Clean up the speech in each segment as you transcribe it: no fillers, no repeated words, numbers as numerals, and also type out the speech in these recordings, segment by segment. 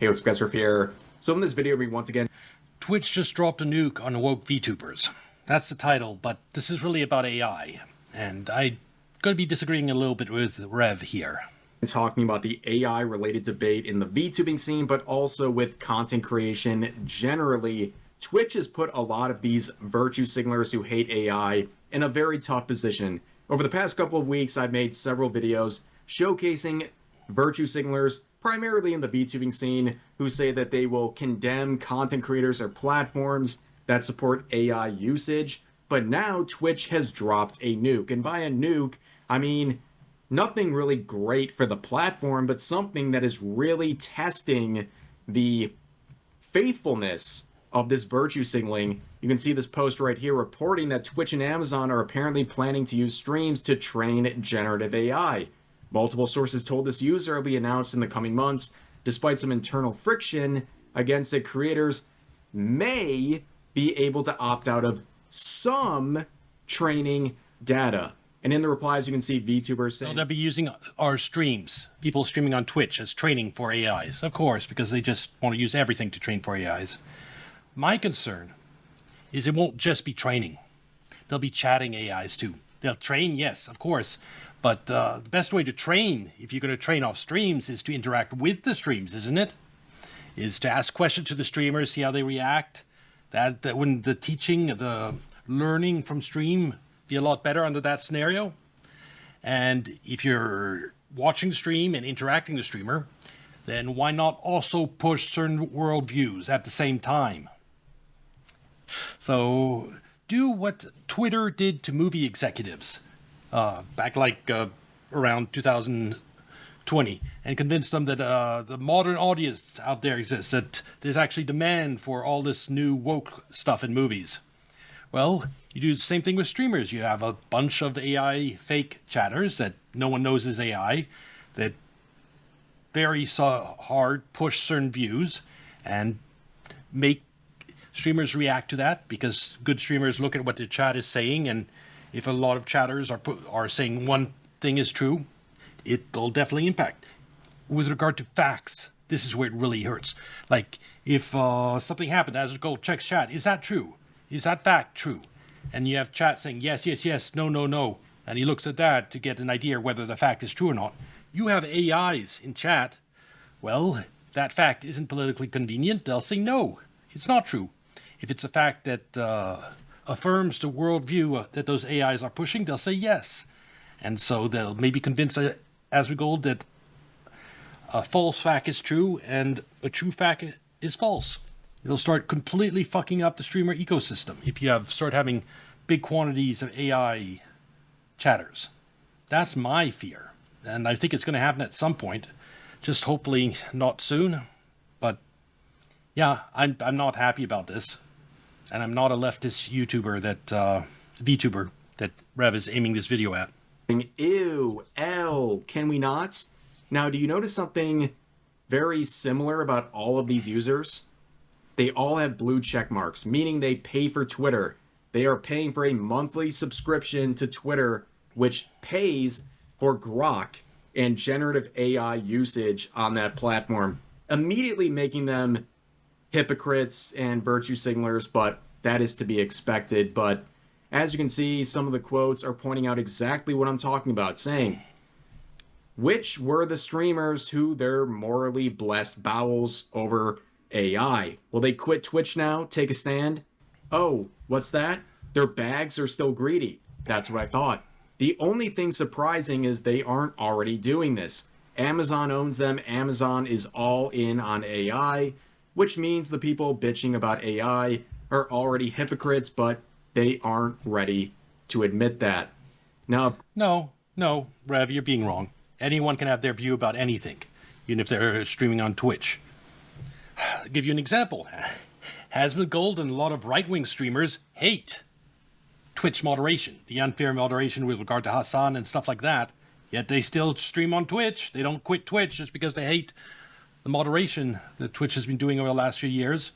Hey, what's up guys, Riff here. So in this video, we once again... Twitch just dropped a nuke on woke VTubers. That's the title, but this is really about AI. And I'm going to be disagreeing a little bit with Rev here. Talking about the AI-related debate in the VTubing scene, but also with content creation generally. Twitch has put a lot of these virtue signalers who hate AI in a very tough position. Over the past couple of weeks, I've made several videos showcasing virtue signalers, primarily in the VTubing scene, who say that they will condemn content creators or platforms that support AI usage. But now Twitch has dropped a nuke. And by a nuke, I mean nothing really great for the platform, but something that is really testing the faithfulness of this virtue signaling. You can see this post right here reporting that Twitch and Amazon are apparently planning to use streams to train generative AI. Multiple sources told this user will be announced in the coming months. Despite some internal friction against it, creators may be able to opt out of some training data. And in the replies, you can see VTubers saying... So they'll be using our streams, people streaming on Twitch, as training for AIs. Of course, because they just want to use everything to train for AIs. My concern is it won't just be training. They'll be chatting AIs too. They'll train, yes, of course. But the best way to train, if you're going to train off streams, is to interact with the streams, isn't it? Is to ask questions to the streamers, see how they react. That when the teaching, the learning from stream be a lot better under that scenario. And if you're watching the stream and interacting with the streamer, then why not also push certain worldviews at the same time? So do what Twitter did to movie executives. Back around 2020, and convince them that the modern audience out there exists, that there's actually demand for all this new woke stuff in movies. Well, you do the same thing with streamers. You have a bunch of AI fake chatters that no one knows is AI, that very hard push certain views and make streamers react to that, because good streamers look at what the chat is saying, and if a lot of chatters are saying one thing is true, it'll definitely impact. With regard to facts, this is where it really hurts. Like, if something happened, as go check chat, is that true? Is that fact true? And you have chat saying yes, yes, yes, no, no, no. And he looks at that to get an idea whether the fact is true or not. You have AIs in chat. Well, that fact isn't politically convenient. They'll say no, it's not true. If it's a fact that affirms the worldview that those AIs are pushing, they'll say yes. And so they'll maybe convince Asrigold that a false fact is true and a true fact is false. It'll start completely fucking up the streamer ecosystem if you start having big quantities of AI chatters. That's my fear. And I think it's going to happen at some point. Just hopefully not soon. But yeah, I'm not happy about this. And I'm not a leftist YouTuber VTuber that Rev is aiming this video at. Ew, L, can we not? Now, do you notice something very similar about all of these users? They all have blue check marks, meaning they pay for Twitter. They are paying for a monthly subscription to Twitter, which pays for Grok and generative AI usage on that platform, immediately making them hypocrites and virtue signalers, but that is to be expected. But as you can see, some of the quotes are pointing out exactly what I'm talking about, saying, which were the streamers who their morally blessed bowels over AI? Will they quit Twitch now? Take a stand? Oh, what's that? Their bags are still greedy. That's what I thought. The only thing surprising is they aren't already doing this. Amazon owns them. Amazon is all in on AI, which means the people bitching about AI are already hypocrites, but they aren't ready to admit that. Now, No, Rev, you're being wrong. Anyone can have their view about anything, even if they're streaming on Twitch. I'll give you an example. Asmongold and a lot of right-wing streamers hate Twitch moderation, the unfair moderation with regard to Hassan and stuff like that, yet they still stream on Twitch. They don't quit Twitch just because they hate the moderation that Twitch has been doing over the last few years.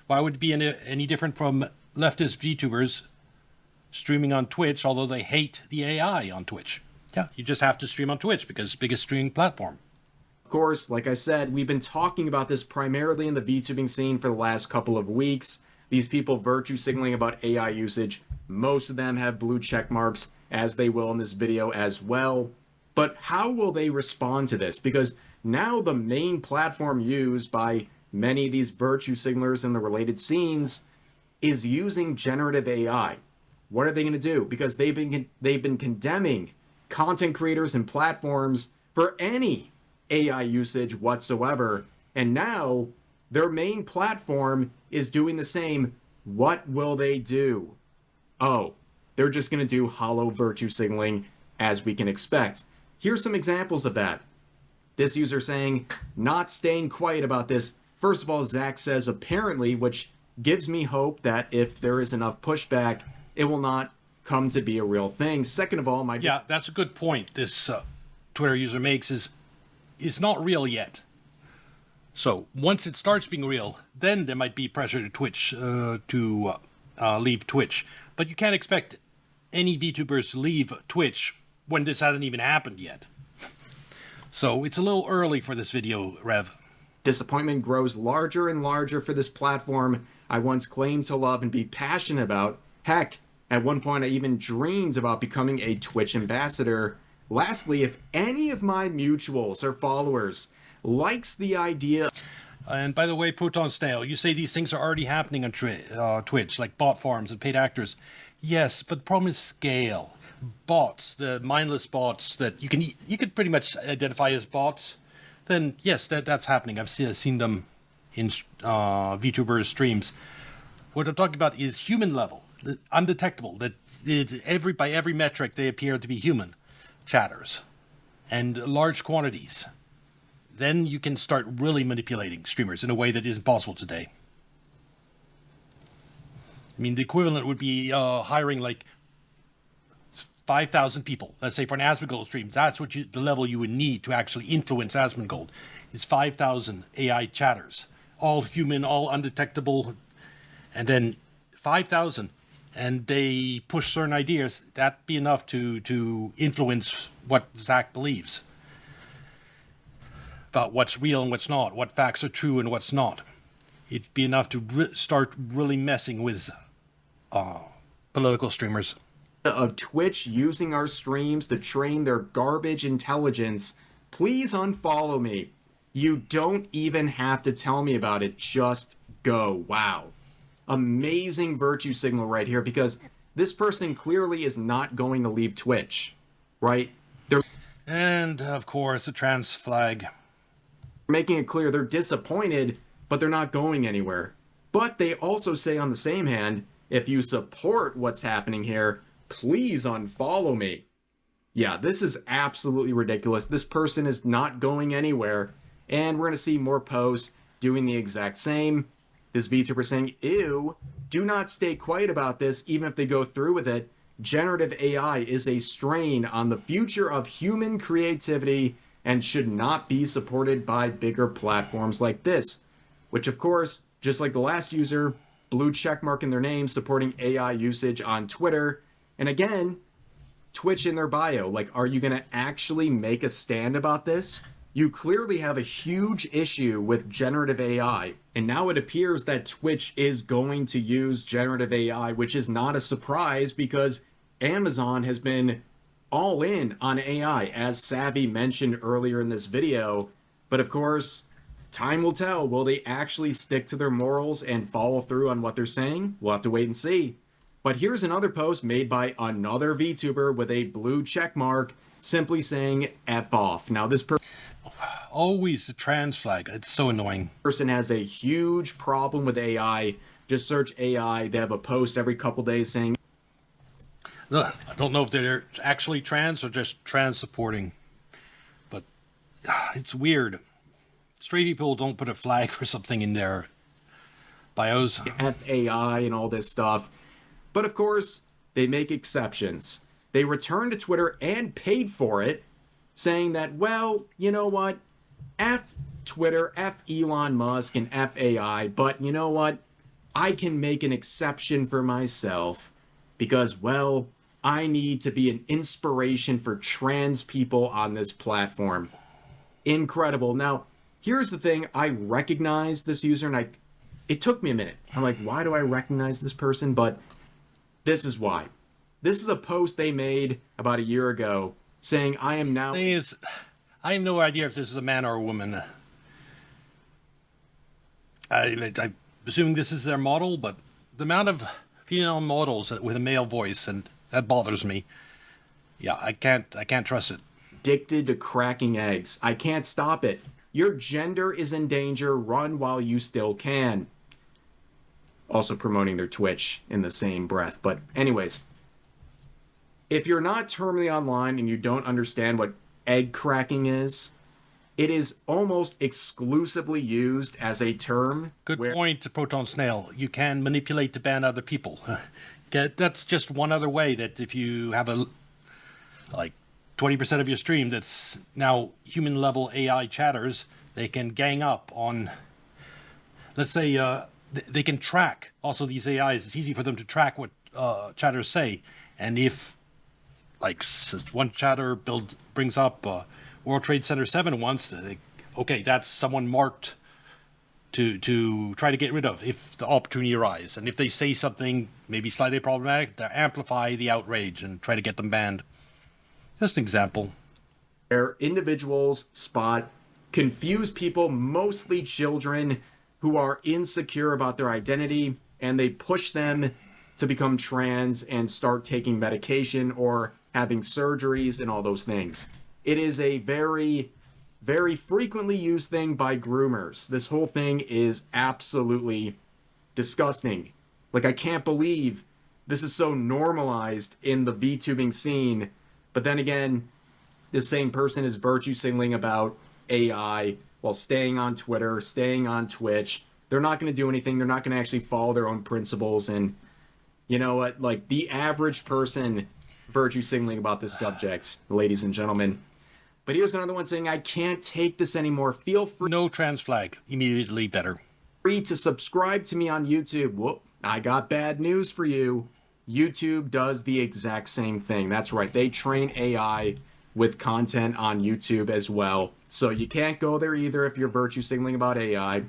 Why would it be any different from leftist VTubers streaming on Twitch, although they hate the AI on Twitch? Yeah, you just have to stream on Twitch because it's the biggest streaming platform. course, like I said, we've been talking about this primarily in the VTubing scene for the last couple of weeks. These people virtue signaling about AI usage. Most of them have blue check marks, as they will in this video as well. But how will they respond to this? Because now the main platform used by many of these virtue signalers in the related scenes is using generative AI. What are they going to do? Because they've been condemning content creators and platforms for any AI usage whatsoever, and now their main platform is doing the same. What will they do? Oh, they're just going to do hollow virtue signaling, as we can expect. Here's some examples of that. This user saying, not staying quiet about this. First of all, Zach says apparently, which gives me hope that if there is enough pushback, it will not come to be a real thing. Second of all, yeah, that's a good point this Twitter user makes is not real yet. So once it starts being real, then there might be pressure to Twitch to leave Twitch. But you can't expect any VTubers to leave Twitch when this hasn't even happened yet. So it's a little early for this video, Rev. Disappointment grows larger and larger for this platform I once claimed to love and be passionate about. Heck, at one point I even dreamed about becoming a Twitch ambassador. Lastly, if any of my mutuals or followers likes the idea... And by the way, Proton Snail, you say these things are already happening on Twitch, like bot farms and paid actors. Yes, but the problem is scale. Bots, the mindless bots that you could pretty much identify as bots, then yes, that's happening. I've seen them in VTubers streams. What I'm talking about is human level, undetectable, that by every metric they appear to be human chatters and large quantities. Then you can start really manipulating streamers in a way that isn't possible today. I mean, the equivalent would be hiring like 5,000 people, let's say for an Asmongold stream. That's what the level you would need to actually influence Asmongold, is 5,000 AI chatters, all human, all undetectable, and then 5,000, and they push certain ideas. That'd be enough to influence what Zach believes about what's real and what's not, what facts are true and what's not. It'd be enough to start really messing with political streamers. Of Twitch using our streams to train their garbage intelligence, please unfollow me. You don't even have to tell me about it, just go. Wow. Amazing virtue signal right here, because this person clearly is not going to leave Twitch, right? And of course, the trans flag. Making it clear they're disappointed, but they're not going anywhere. But they also say on the same hand, if you support what's happening here, please unfollow me. Yeah, this is absolutely ridiculous. This person is not going anywhere, and we're going to see more posts doing the exact same. This VTuber saying, ew, do not stay quiet about this, even if they go through with it. Generative AI is a strain on the future of human creativity and should not be supported by bigger platforms like this. Which, of course, just like the last user, blue checkmark in their name, supporting AI usage on Twitter. And again, Twitch in their bio. Like, are you going to actually make a stand about this? You clearly have a huge issue with generative AI. And now it appears that Twitch is going to use generative AI, which is not a surprise because Amazon has been all in on AI, as Savvy mentioned earlier in this video. But of course, time will tell. Will they actually stick to their morals and follow through on what they're saying? We'll have to wait and see. But here's another post made by another VTuber with a blue check mark, simply saying F off. Now this always the trans flag. It's so annoying. Person has a huge problem with AI. Just search AI. They have a post every couple days saying... I don't know if they're actually trans or just trans supporting. But it's weird. Straight people don't put a flag or something in their bios. FAI and all this stuff. But of course, they make exceptions. They returned to Twitter and paid for it, saying that, well, you know what? F Twitter, F Elon Musk, and FAI, but you know what? I can make an exception for myself because, well, I need to be an inspiration for trans people on this platform. incredible. Now, here's the thing. I recognize this user, and it took me a minute. I'm like, why do I recognize this person? But this is why. This is a post they made about a year ago saying, I am now... Thing is, I have no idea if this is a man or a woman. I'm assuming this is their model, but the amount of female models with a male voice, and that bothers me. Yeah, I can't trust it. Addicted to cracking eggs. I can't stop it. Your gender is in danger. Run while you still can. Also promoting their Twitch in the same breath. But anyways, if you're not terminally online and you don't understand what egg cracking is, it is almost exclusively used as a term. Good point, Proton Snail. You can manipulate to ban other people. That's just one other way that if you have a 20% of your stream that's now human level AI chatters, they can gang up on, let's say, they can track also these AIs. It's easy for them to track what chatters say. And if one chatter brings up World Trade Center 7 once, okay, that's someone marked to try to get rid of if the opportunity arises. And if they say something maybe slightly problematic, they amplify the outrage and try to get them banned. Just an example. Where individuals spot confused people, mostly children, who are insecure about their identity, and they push them to become trans and start taking medication or having surgeries and all those things. It is a very, very frequently used thing by groomers. This whole thing is absolutely disgusting. Like, I can't believe this is so normalized in the VTubing scene. But then again, this same person is virtue signaling about AI while staying on Twitter, staying on Twitch. They're not going to do anything. They're not going to actually follow their own principles. And you know what? Like, the average person virtue signaling about this subject, ladies and gentlemen. But here's another one saying, I can't take this anymore. Feel free. No trans flag. Immediately better. Free to subscribe to me on YouTube. Whoop, I got bad news for you. YouTube does the exact same thing. That's right. They train AI with content on YouTube as well. So you can't go there either if you're virtue signaling about AI.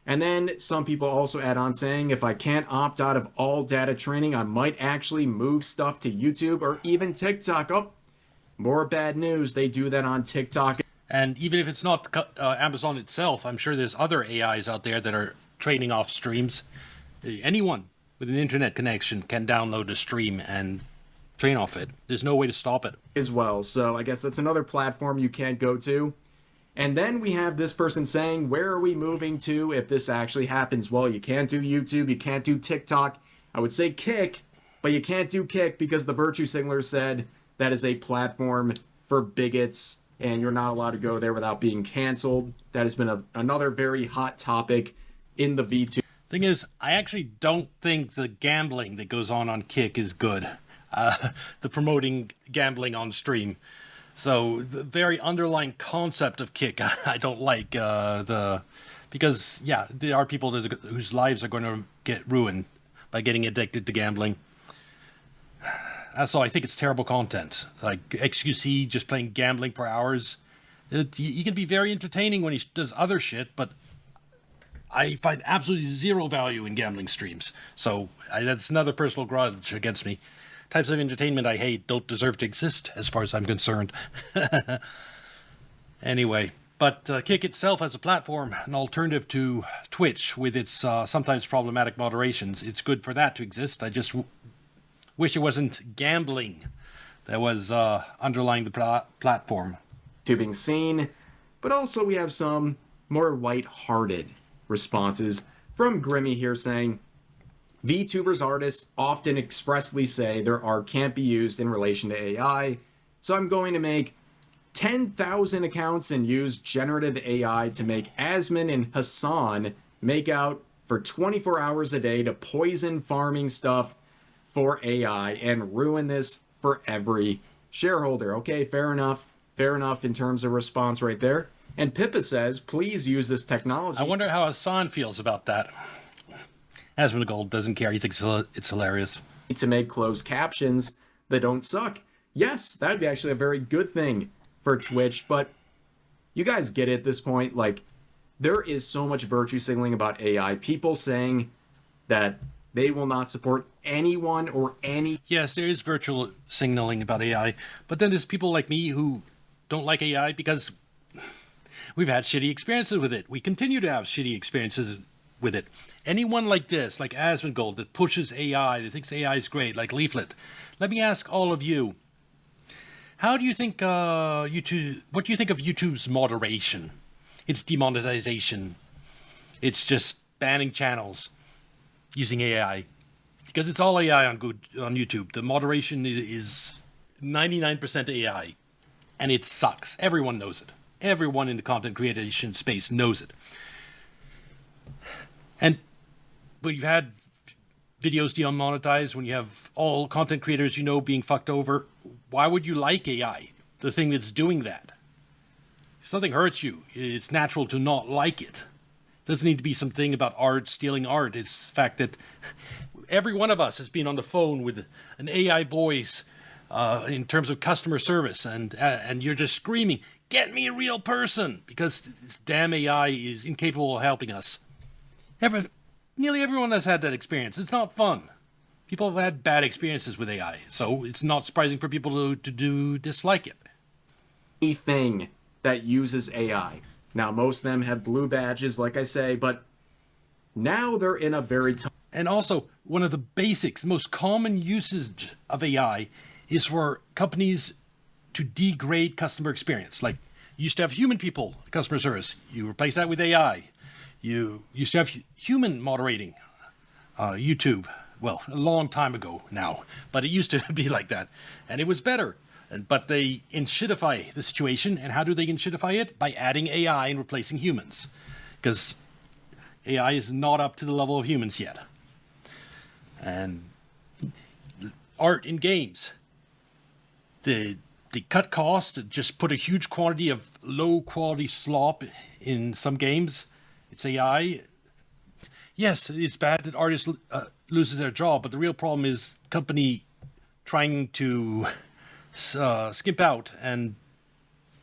And then some people also add on saying, if I can't opt out of all data training, I might actually move stuff to YouTube or even TikTok. Oh, more bad news. They do that on TikTok. And even if it's not Amazon itself, I'm sure there's other AIs out there that are training off streams. Anyone with an internet connection can download a stream and train off it. There's no way to stop it. As well. So I guess that's another platform you can't go to. And then we have this person saying, where are we moving to if this actually happens? Well, you can't do YouTube. You can't do TikTok. I would say Kick, but you can't do Kick because the virtue signaler said that is a platform for bigots and you're not allowed to go there without being canceled. That has been another very hot topic in the VTuber. Thing is, I actually don't think the gambling that goes on Kick is good. The promoting gambling on stream. So the very underlying concept of Kick, I don't like because yeah, there are people whose lives are going to get ruined by getting addicted to gambling. So I think it's terrible content. Like XQC just playing gambling for hours. He can be very entertaining when he does other shit, but I find absolutely zero value in gambling streams. So that's another personal grudge against me. Types of entertainment I hate don't deserve to exist, as far as I'm concerned. Anyway, but Kick itself as a platform, an alternative to Twitch with its sometimes problematic moderations, it's good for that to exist. I just wish it wasn't gambling that was underlying the platform. Tubing scene, but also we have some more light-hearted responses from Grimmy here saying, VTubers artists often expressly say their art can't be used in relation to AI, so I'm going to make 10,000 accounts and use generative AI to make Asmin and Hassan make out for 24 hours a day to poison farming stuff for AI and ruin this for every shareholder. Okay, fair enough. Fair enough in terms of response right there. And Pippa says, please use this technology. I wonder how Hassan feels about that. Asmin Gold doesn't care. He thinks it's hilarious. To make closed captions that don't suck. Yes, that would be actually a very good thing for Twitch, but You guys get it at this point. Like, there is so much virtue signaling about AI. People saying that they will not support anyone or any. Yes, there is virtual signaling about AI, but then there's people like me who don't like AI because we've had shitty experiences with it. We continue to have shitty experiences with it. Anyone like this, like Asmongold, that pushes AI, that thinks AI is great, like Leaflet, let me ask all of you, how do you think YouTube? What do you think of YouTube's moderation? Its demonetization. It's just banning channels using AI, because it's all AI on YouTube. The moderation is 99% AI, and it sucks. Everyone knows it. Everyone in the content creation space knows it. And when you've had videos demonetized, when you have all content creators being fucked over, why would you like AI? The thing that's doing that. If something hurts you, it's natural to not like it. It doesn't need to be something about art, stealing art. It's the fact that every one of us has been on the phone with an AI voice in terms of customer service, and you're just screaming, "Get me a real person," because this damn AI is incapable of helping us. Nearly everyone has had that experience. It's not fun. People have had bad experiences with AI, so it's not surprising for people to dislike it. Anything that uses AI. Now, most of them have blue badges, like I say, but now they're in a very tough. And also, one of the basics, most common usage of AI is for companies to degrade customer experience. Like, you used to have human people, customer service. You replace that with AI. You used to have human moderating, YouTube. Well, a long time ago now, but it used to be like that. And it was better. But they inshitify the situation. And how do they inshitify it? By adding AI and replacing humans. Because AI is not up to the level of humans yet. And art in games. They cut costs, just put a huge quantity of low quality slop in some games. It's AI. Yes, it's bad that artists loses their job, but the real problem is company trying to skimp out and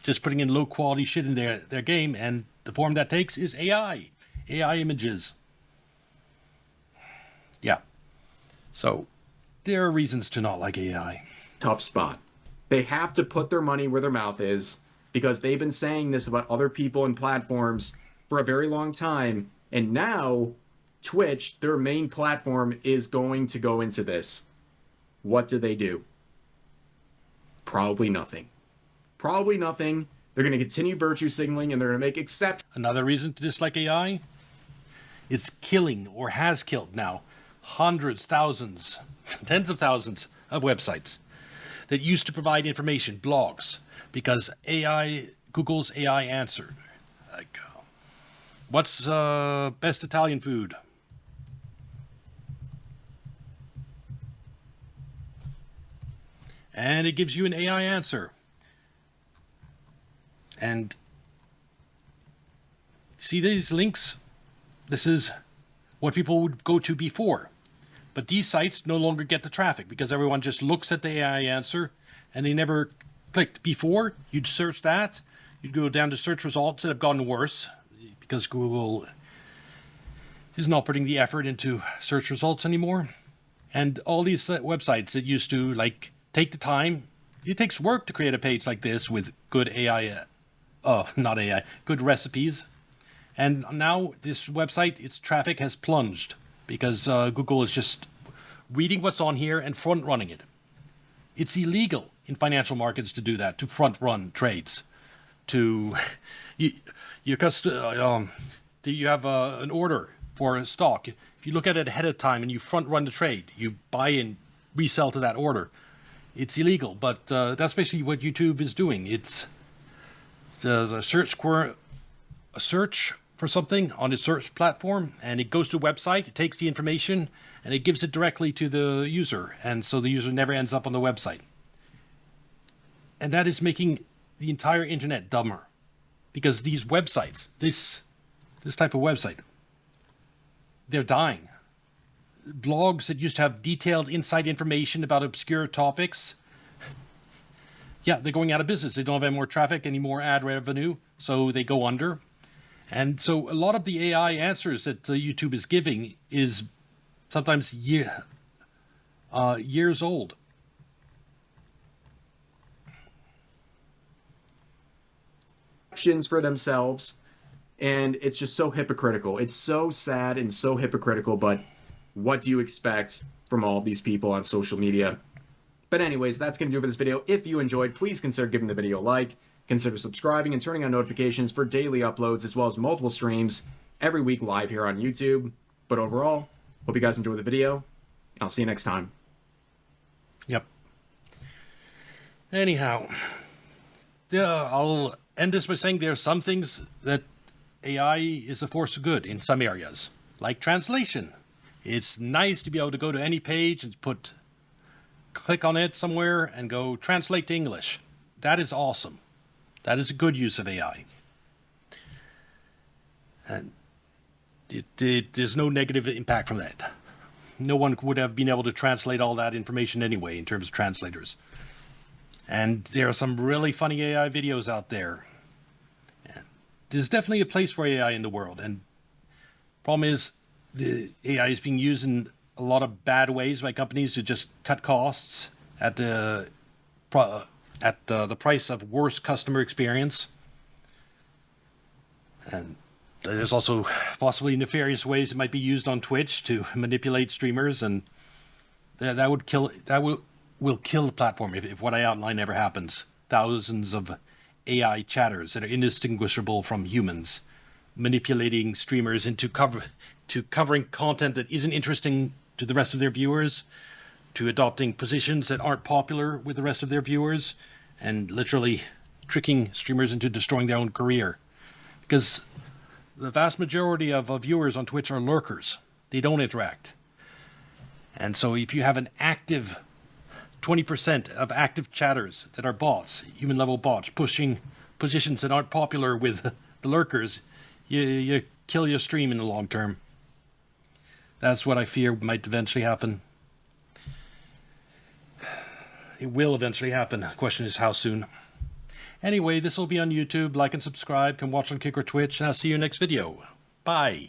just putting in low quality shit in their game, and the form that takes is AI images. Yeah. So there are reasons to not like AI. Tough spot. They have to put their money where their mouth is, because they've been saying this about other people and platforms for a very long time, and now Twitch, their main platform, is going to go into this. What do? Probably nothing. Probably nothing. They're going to continue virtue signaling, and they're going to make exceptions. Another reason to dislike AI? It's killing, or has killed now, hundreds, thousands, tens of thousands of websites that used to provide information, blogs, because Google's AI answered. Like, what's best Italian food? And it gives you an AI answer. And see these links? This is what people would go to before. But these sites no longer get the traffic because everyone just looks at the AI answer and they never clicked. Before, you'd search that. You'd go down to search results that have gotten worse because Google is not putting the effort into search results anymore. And all these websites that used to take the time. It takes work to create a page like this with good good recipes. And now this website, its traffic has plunged because Google is just reading what's on here and front running it. It's illegal in financial markets to do that, to front run trades. You have an order for a stock. If you look at it ahead of time and you front run the trade, you buy and resell to that order. It's illegal, but that's basically what YouTube is doing. It's a search for something on its search platform, and it goes to a website, it takes the information, and it gives it directly to the user, and so the user never ends up on the website. And that is making the entire internet dumber, because these websites, this type of website, they're dying. Blogs that used to have detailed inside information about obscure topics, yeah, they're going out of business. They don't have any more traffic, any more ad revenue, so they go under. And so a lot of the AI answers that YouTube is giving is sometimes years old. For themselves, and it's just so hypocritical. It's so sad and so hypocritical, but what do you expect from all of these people on social media? But anyways, that's going to do it for this video. If you enjoyed, please consider giving the video a like, consider subscribing and turning on notifications for daily uploads, as well as multiple streams every week live here on YouTube. But overall, hope you guys enjoy the video, and I'll see you next time. Yep. Anyhow, I'll end this by saying there are some things that AI is a force of good in some areas, like translation. It's nice to be able to go to any page and click on it somewhere and go translate to English. That is awesome. That is a good use of AI. And there's no negative impact from that. No one would have been able to translate all that information anyway in terms of translators. And there are some really funny AI videos out there. And there's definitely a place for AI in the world. And problem is, the AI is being used in a lot of bad ways by companies to just cut costs at the price of worse customer experience. And there's also possibly nefarious ways it might be used on Twitch to manipulate streamers, and that will kill the platform if what I outline ever happens. Thousands of AI chatters that are indistinguishable from humans, manipulating streamers into covering content that isn't interesting to the rest of their viewers, to adopting positions that aren't popular with the rest of their viewers, and literally tricking streamers into destroying their own career. Because the vast majority of viewers on Twitch are lurkers. They don't interact. And so if you have an active 20% of active chatters that are bots, human level bots, pushing positions that aren't popular with the lurkers, you kill your stream in the long term. That's what I fear might eventually happen. It will eventually happen. The question is how soon. Anyway, this will be on YouTube. Like and subscribe. Come watch on Kick or Twitch, and I'll see you next video. Bye.